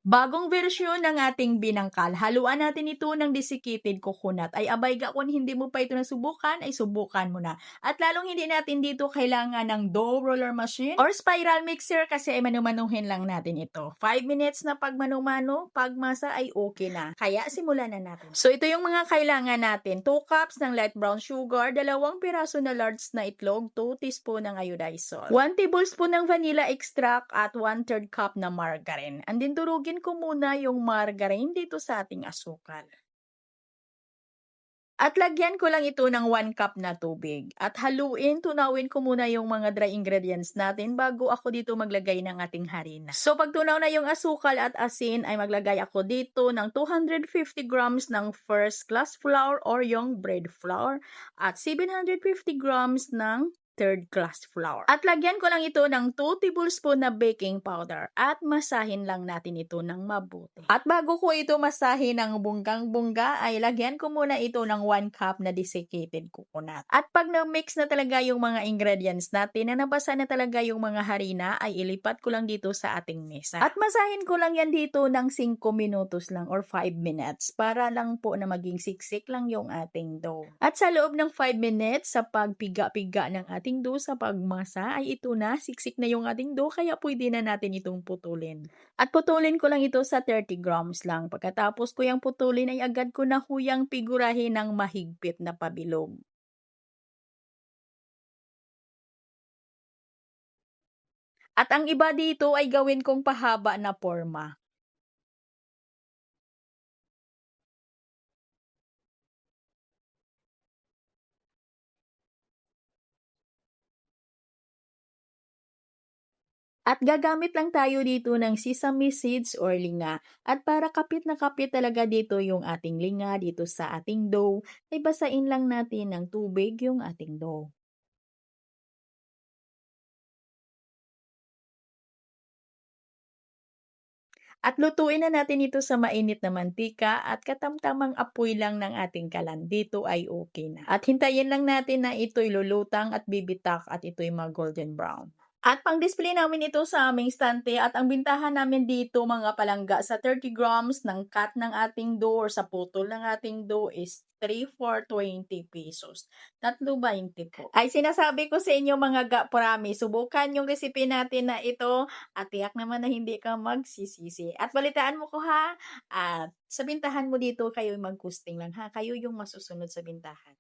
Bagong bersyon ng ating binangkal. Haluan natin ito ng desiccated coconut. Ay abay ga kung hindi mo pa ito nasubukan, ay subukan mo na. At lalong hindi natin dito kailangan ng dough roller machine or spiral mixer kasi ay manumanuhin lang natin ito. 5 minutes na pag manumano, pag masa ay okay na. Kaya simulan na natin. So ito yung mga kailangan natin. 2 cups ng light brown sugar, 2 piraso na large na itlog, 2 teaspoon ng iodized salt, 1 tablespoon ng vanilla extract at 1/3 cup na margarine. Andin durugin ko muna yung margarine dito sa ating asukal. At lagyan ko lang ito ng 1 cup na tubig. At haluin, tunawin ko muna yung mga dry ingredients natin bago ako dito maglagay ng ating harina. So pag tunaw na yung asukal at asin ay maglagay ako dito ng 250 grams ng first class flour or yung bread flour at 750 grams ng third class flour. At lagyan ko lang ito ng 2 tablespoon na baking powder at masahin lang natin ito ng mabuti. At bago ko ito masahin ng bunggang-bungga ay lagyan ko muna ito ng 1 cup na desiccated coconut. At pag na-mix na talaga yung mga ingredients natin na nabasa na talaga yung mga harina ay ilipat ko lang dito sa ating mesa. At masahin ko lang yan dito ng 5 minutos lang or 5 minutes para lang po na maging siksik lang yung ating dough. At sa loob ng 5 minutes sa pagpiga-piga ng ating dough sa pagmasa ay ito na, siksik na yung ating dough kaya pwede na natin itong putulin. At putulin ko lang ito sa 30 grams lang. Pagkatapos ko yung putulin ay agad ko na huyang figurahin ng mahigpit na pabilog. At ang iba dito ay gawin kong pahaba na porma. At gagamit lang tayo dito ng sesame seeds or linga. At para kapit na kapit talaga dito yung ating linga dito sa ating dough, ay basain lang natin ng tubig yung ating dough. At lutuin na natin ito sa mainit na mantika at katamtamang apoy lang ng ating kalan. Dito ay okay na. At hintayin lang natin na ito'y lulutang at bibitak at ito'y mag-golden brown. At pang-display namin ito sa aming stante at ang bintahan namin dito mga palangga sa 30 grams ng cut ng ating dough or sa putol ng ating dough is 3 for 20 pesos. 3.20 po. Ay sinasabi ko sa inyo mga promise, subukan yung recipe natin na ito at tiyak naman na hindi ka magsisisi. At balitaan mo ko ha, at sa bintahan mo dito kayo magkusting lang ha, kayo yung masusunod sa bintahan.